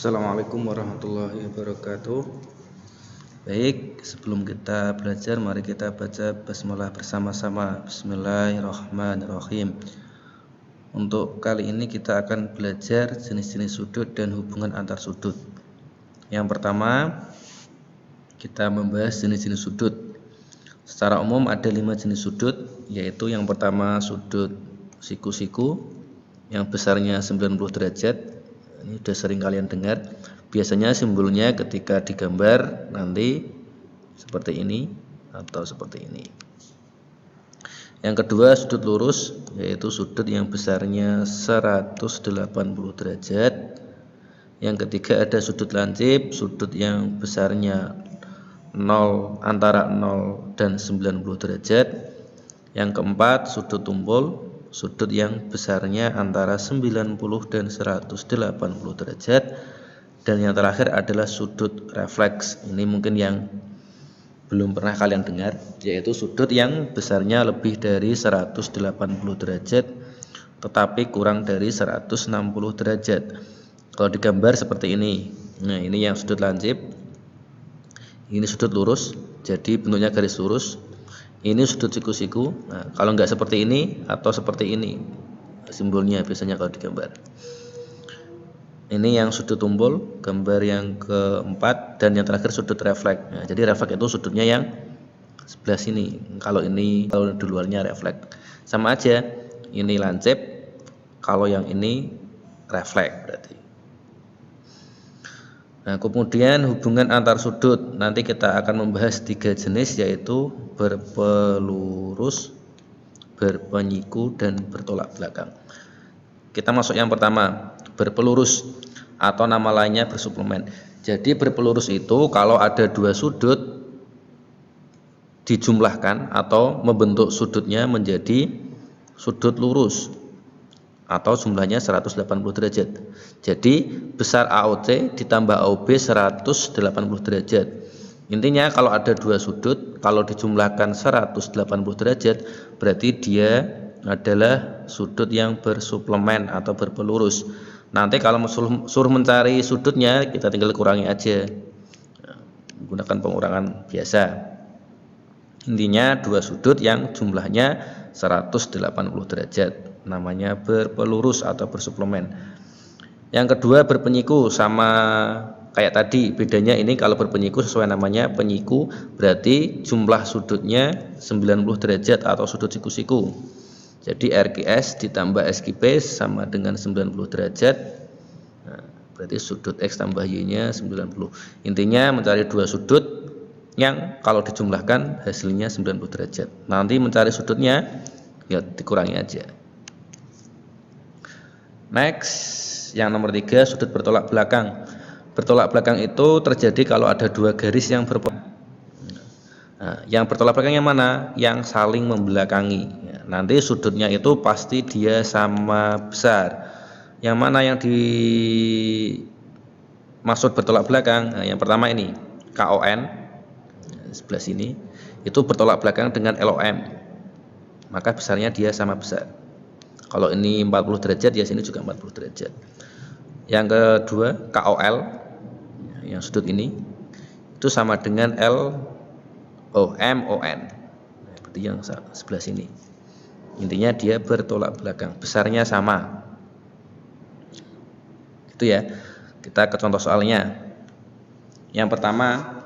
Assalamualaikum warahmatullahi wabarakatuh. Baik, sebelum kita belajar, mari kita baca basmalah bersama-sama. Bismillahirrahmanirrahim. Untuk kali ini kita akan belajar jenis-jenis sudut dan hubungan antar sudut. Yang pertama, kita membahas jenis-jenis sudut. Secara umum ada 5 jenis sudut, yaitu yang pertama sudut siku-siku yang besarnya 90 derajat. Ini sudah sering kalian dengar. Biasanya simbolnya ketika digambar nanti seperti ini atau seperti ini. Yang kedua sudut lurus, yaitu sudut yang besarnya 180 derajat. Yang ketiga ada sudut lancip, sudut yang besarnya antara 0 dan 90 derajat. Yang keempat sudut tumpul, sudut yang besarnya antara 90 dan 180 derajat. Dan yang terakhir adalah sudut refleks. Ini mungkin yang belum pernah kalian dengar, yaitu sudut yang besarnya lebih dari 180 derajat tetapi kurang dari 160 derajat. Kalau digambar seperti ini. Nah, ini yang sudut lancip. Ini sudut lurus, jadi bentuknya garis lurus. Ini sudut siku-siku. Nah, kalau enggak seperti ini atau seperti ini simbolnya biasanya kalau digambar. Ini yang sudut tumpul, gambar yang keempat, dan yang terakhir sudut refleks. Nah, jadi refleks itu sudutnya yang sebelah sini. Kalau ini, kalau di luarnya refleks. Sama aja, ini lancip, kalau yang ini refleks berarti. Nah, kemudian hubungan antar sudut, nanti kita akan membahas 3 jenis, yaitu berpelurus, berpenyiku, dan bertolak belakang. Kita masuk yang pertama, berpelurus atau nama lainnya bersuplemen. Jadi berpelurus itu kalau ada 2 sudut dijumlahkan atau membentuk sudutnya menjadi sudut lurus atau jumlahnya 180 derajat. Jadi besar AOC ditambah AOB 180 derajat. Intinya kalau ada 2 sudut, kalau dijumlahkan 180 derajat, berarti dia adalah sudut yang bersuplemen atau berpelurus. Nanti kalau suruh mencari sudutnya, kita tinggal kurangi aja, menggunakan pengurangan biasa. Intinya 2 sudut yang jumlahnya 180 derajat, namanya berpelurus atau bersuplemen. Yang kedua berpenyiku, sama kayak tadi, bedanya ini kalau berpenyiku sesuai namanya penyiku, berarti jumlah sudutnya 90 derajat atau sudut siku-siku. Jadi RQS ditambah SQP sama dengan 90 derajat. Nah, berarti sudut X tambah Y nya 90. Intinya mencari 2 sudut yang kalau dijumlahkan hasilnya 90 derajat. Nanti mencari sudutnya ya dikurangi aja. Next, yang nomor 3 sudut bertolak belakang. Bertolak belakang itu terjadi kalau ada 2 garis yang berpotensi. Nah, yang bertolak belakang yang mana? Yang saling membelakangi. Ya, nanti sudutnya itu pasti dia sama besar. Yang mana yang dimaksud bertolak belakang? Nah, yang pertama ini KON sebelah sini itu bertolak belakang dengan LOM. Maka besarnya dia sama besar. Kalau ini 40 derajat, ya sini juga 40 derajat. Yang kedua KOL, yang sudut ini itu sama dengan LOMON, seperti yang sebelah sini. Intinya dia bertolak belakang, besarnya sama. Itu ya. Kita ke contoh soalnya. Yang pertama,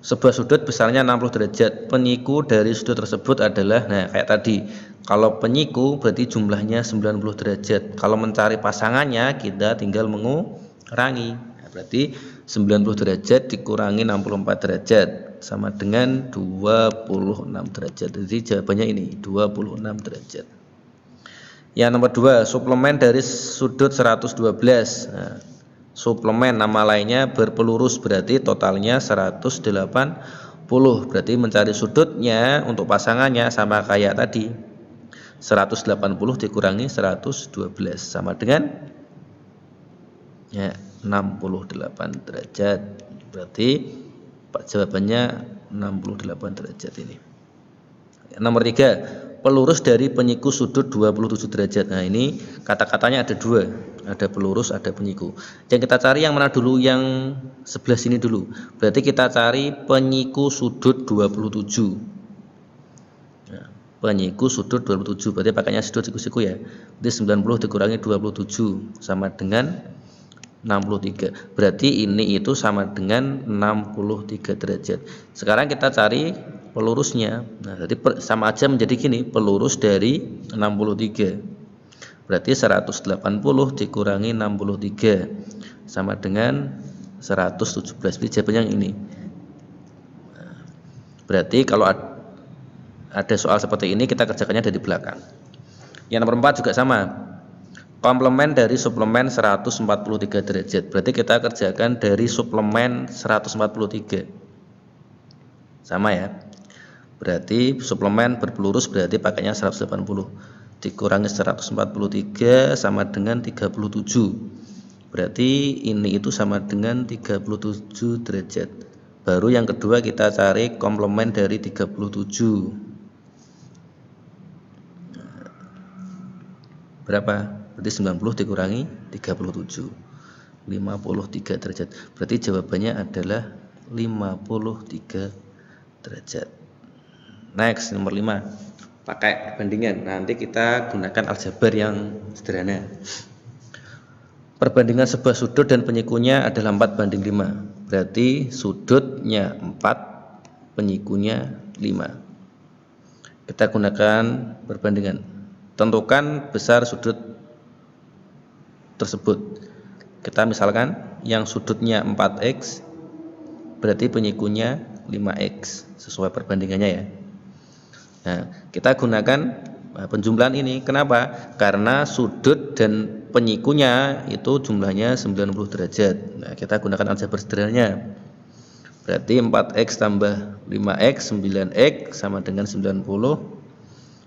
sebuah sudut besarnya 60 derajat. Penyiku dari sudut tersebut adalah, nah kayak tadi, kalau penyiku berarti jumlahnya 90 derajat. Kalau mencari pasangannya kita tinggal mengurangi. Nah, berarti 90 derajat dikurangi 64 derajat sama dengan 26 derajat. Jadi jawabannya ini 26 derajat. Yang nomor 2, suplemen dari sudut 112. Nah, suplemen nama lainnya berpelurus, berarti totalnya 180. Berarti mencari sudutnya untuk pasangannya sama kayak tadi. 180 dikurangi 112 sama dengan ya 68 derajat. Berarti jawabannya 68 derajat ini. Nomor 3, pelurus dari penyiku sudut 27 derajat. Nah, ini kata-katanya ada 2. ada pelurus, ada penyiku. Yang kita cari yang mana dulu? Yang sebelah sini dulu. Berarti kita cari penyiku sudut 27. Nah, penyiku sudut 27. Berarti pakainya sudut siku-siku ya. Jadi 90 dikurangi 27 sama dengan 63. Berarti ini itu sama dengan 63 derajat. Sekarang kita cari pelurusnya. Nah, jadi sama aja menjadi gini, pelurus dari 63. Berarti 180 dikurangi 63 sama dengan 117. Jadi jawabannya yang ini. Berarti kalau ada soal seperti ini kita kerjakannya dari belakang. Yang nomor 4 juga sama. Komplement dari suplemen 143 derajat. Berarti kita kerjakan dari suplemen 143. Sama ya. Berarti suplemen berpelurus berarti pakainya 180. Dikurangi 143 sama dengan 37. Berarti ini itu sama dengan 37 derajat. Baru yang kedua kita cari komplement dari 37. Berapa? Berarti 90 dikurangi 37. 53 derajat. Berarti jawabannya adalah 53 derajat. Next, nomor 5. Pakai perbandingan. Nanti kita gunakan aljabar yang sederhana. Perbandingan sebuah sudut dan penyikunya adalah 4:5. Berarti sudutnya 4, penyikunya 5. Kita gunakan perbandingan. Tentukan besar sudut tersebut. Kita misalkan yang sudutnya 4x, berarti penyikunya 5x. Sesuai perbandingannya ya. Nah, kita gunakan penjumlahan ini. Kenapa? Karena sudut dan penyikunya itu jumlahnya 90 derajat. Nah, kita gunakan aljabar sederhananya. Berarti 4x tambah 5x, 9x sama dengan 90.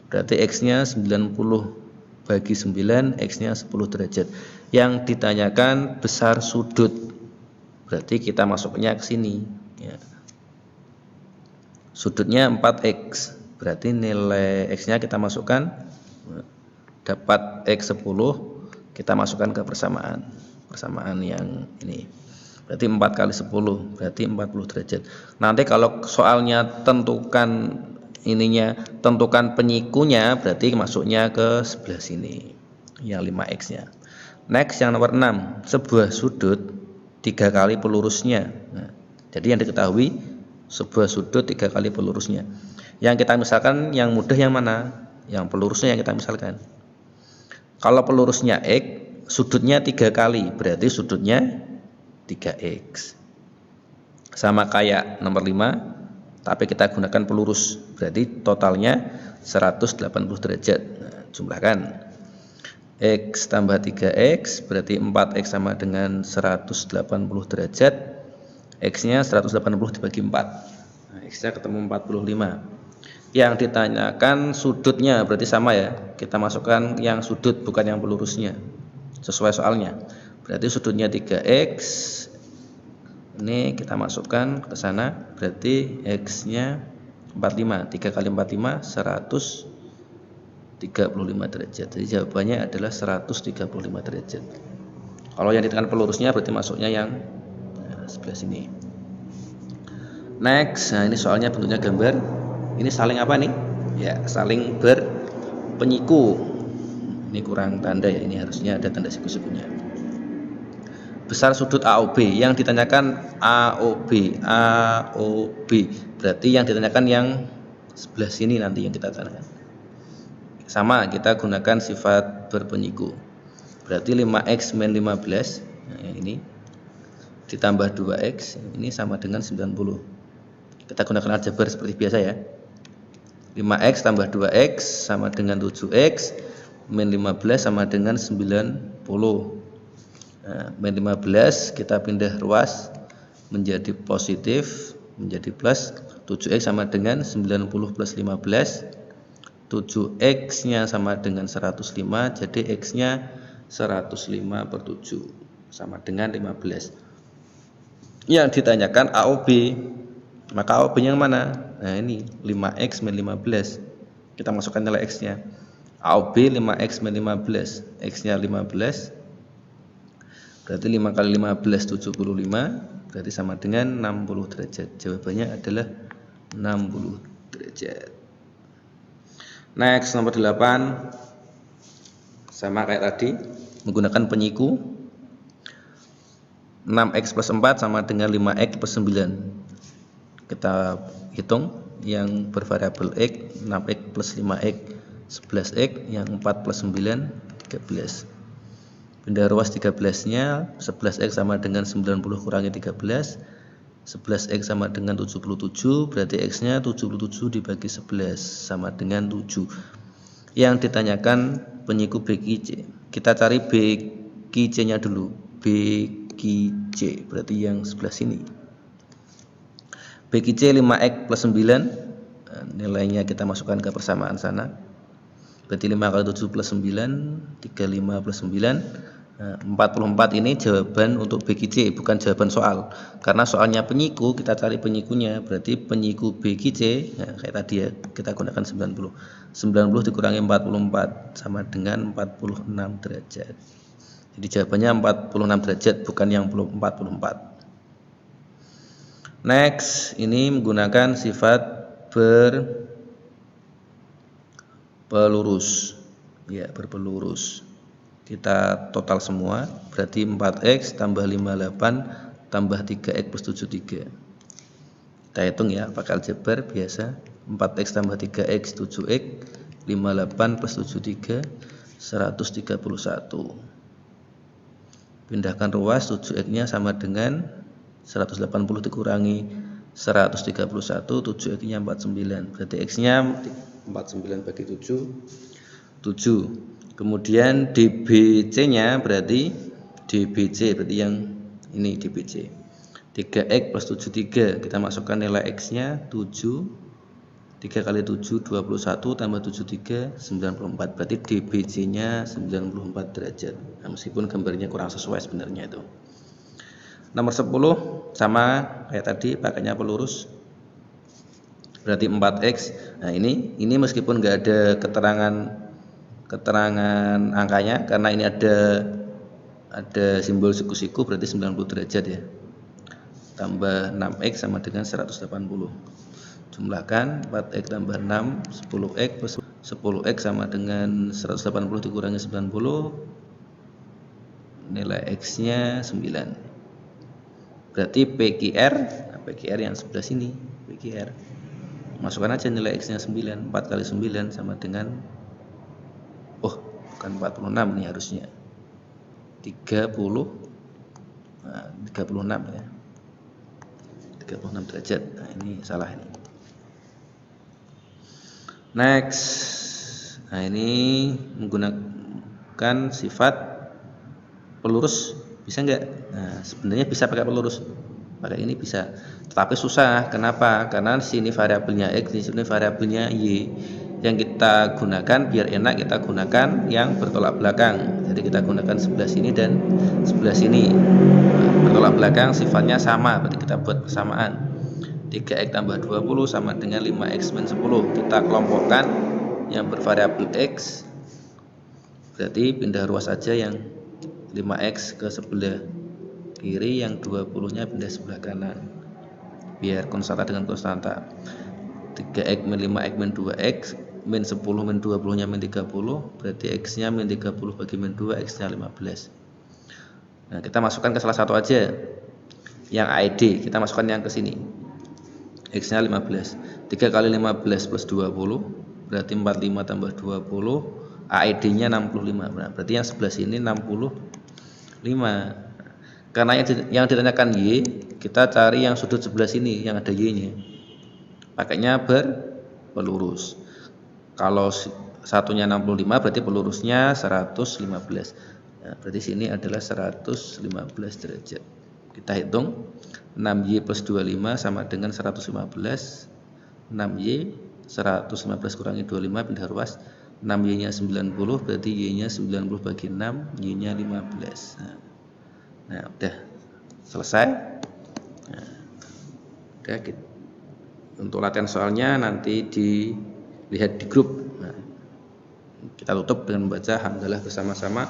Berarti x-nya 90 bagi 9, x-nya 10 derajat. Yang ditanyakan besar sudut. Berarti kita masuknya ke sini ya. Sudutnya 4x. Berarti nilai x-nya kita masukkan, dapat x 10, kita masukkan ke persamaan yang ini. Berarti 4 kali 10, berarti 40 derajat. Nanti kalau soalnya tentukan tentukan penyikunya, berarti masuknya ke sebelah sini, yang 5x-nya. Next, yang nomor 6, sebuah sudut 3 kali pelurusnya. Nah, jadi yang diketahui sebuah sudut 3 kali pelurusnya. Yang kita misalkan yang mudah yang mana? Yang pelurusnya yang kita misalkan. Kalau pelurusnya x, sudutnya 3 kali, berarti sudutnya 3x. Sama kayak nomor 5, tapi kita gunakan pelurus, berarti totalnya 180 derajat. Nah, jumlahkan. X tambah 3x, berarti 4x sama dengan 180 derajat. X-nya 180 dibagi 4. Nah, X-nya ketemu 45. Yang ditanyakan sudutnya, berarti sama ya. Kita masukkan yang sudut, bukan yang pelurusnya. Sesuai soalnya. Berarti sudutnya 3x. Ini kita masukkan ke sana, berarti x-nya 45. 3 kali 45 135 derajat. Jadi jawabannya adalah 135 derajat. Kalau yang ditekan pelurusnya berarti masuknya yang sebelah sini. Next, nah ini soalnya bentuknya gambar. Ini saling apa nih? Ya, saling berpenyiku. Ini kurang tanda ya, ini harusnya ada tanda siku-sikunya. Besar sudut AOB, yang ditanyakan AOB. Berarti yang ditanyakan yang sebelah sini nanti yang kita tanyakan. Sama, kita gunakan sifat berpenyiku. Berarti 5x min 15. Nah, ini ditambah 2x, ini sama dengan 90. Kita gunakan aljabar seperti biasa ya. 5x tambah 2x sama dengan 7x, min 15 sama dengan 90. Nah, min 15 kita pindah ruas menjadi positif, menjadi plus. 7x sama dengan 90 plus 15. 7x nya sama dengan 105, jadi x nya 105 per 7 sama dengan 15. Yang ditanyakan AOB, maka AOB yang mana? Nah ini 5x min 15, kita masukkan nilai x nya. AOB 5x min 15, x nya 15, Berarti 5 kali 15 75, berarti sama dengan 60 derajat. Jawabannya adalah 60 derajat. Next, nomor 8. Sama kayak tadi, menggunakan penyiku. 6x plus 4 sama dengan 5x plus 9. Kita hitung yang bervariabel x, 6x plus 5x 11x, yang 4 plus 9 13. Pindah ruas 13-nya, 11x sama dengan 90 kurangi 13, 11x sama dengan 77, berarti x-nya 77 dibagi 11 sama dengan 7. Yang ditanyakan penyiku BQC. Kita cari BQC-nya dulu. BQC berarti yang sebelah sini. BQC 5x plus 9, nilainya kita masukkan ke persamaan sana. Berarti 5 kali 7 plus 9, 35 plus 9. 44 ini jawaban untuk BQC, bukan jawaban soal. Karena soalnya penyiku, kita cari penyikunya. Berarti penyiku BQC, kayak tadi ya, kita gunakan 90. 90 dikurangi 44 sama dengan 46 derajat. Jadi jawabannya 46 derajat, bukan yang 44. Next, ini menggunakan sifat berpelurus. Ya, berpelurus. Kita total semua, berarti 4x tambah 58 tambah 3x plus 73. Kita hitung ya, pakai aljabar biasa. 4x tambah 3x 7x, 58 plus 73 131. Pindahkan ruas, 7x-nya sama dengan 180 dikurangi 131, 7x-nya 49. Berarti x-nya 49 bagi 7. Kemudian DBC-nya berarti yang ini DBC. 3x plus 73, kita masukkan nilai x-nya 7. 3 kali 7 21 tambah 73 94. Berarti DBC-nya 94 derajat. Nah, meskipun gambarnya kurang sesuai sebenarnya itu. Nomor 10 sama kayak tadi, pakainya pelurus. Berarti 4x. Nah, ini meskipun enggak ada keterangan angkanya, karena ini ada simbol siku-siku, berarti 90 derajat ya. Tambah 6x sama dengan 180. Jumlahkan 4x tambah 6 10x plus 10x sama dengan 180 dikurangi 90, nilai x-nya 9. Berarti PQR, PQR yang sebelah sini, PQR. Masukkan aja nilai x-nya 9. 4 kali 9 sama dengan bukan 46 nih harusnya 36 ya, 36 derajat. Nah, ini salah ini. Next, nah ini menggunakan sifat pelurus, bisa enggak? Nah, sebenarnya bisa pakai pelurus, pakai ini bisa, tetapi susah. Kenapa? Karena di sini variabelnya x, di sini variabelnya y. Yang kita gunakan biar enak, kita gunakan yang bertolak belakang. Jadi kita gunakan sebelah sini dan sebelah sini. Bertolak belakang sifatnya sama, berarti kita buat persamaan. 3x tambah 20 sama dengan 5x min 10. Kita kelompokkan yang bervariabel x. Berarti pindah ruas saja yang 5x ke sebelah kiri, yang 20-nya pindah sebelah kanan. Biar konstanta dengan konstanta. 3x min 5x min 2x min 10 min 20-nya min 30, berarti x-nya min 30 bagi min 2, x-nya 15. Nah, kita masukkan ke salah satu aja. Yang AED, kita masukkan yang ke sini. X-nya 15. 3 kali 15 plus 20, berarti 45 tambah 20, AED-nya 65. Nah, berarti yang sebelah sini 65. Karena yang ditanyakan Y, kita cari yang sudut sebelah sini yang ada Y-nya. Pakainya berpelurus. Kalau satunya 65 berarti pelurusnya 115. Nah, berarti sini adalah 115 derajat. Kita hitung 6Y plus 25 sama dengan 115. 6Y 115 kurangi 25 pindah ruas. 6Y nya 90, berarti Y nya 90 bagi 6, Y nya 15. Nah, udah selesai. Nah, udah gitu. Untuk latihan soalnya nanti dilihat di grup. Nah, kita tutup dengan membaca hamdalah bersama-sama.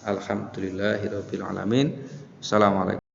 Alhamdulillahirabbil alamin. Assalamualaikum.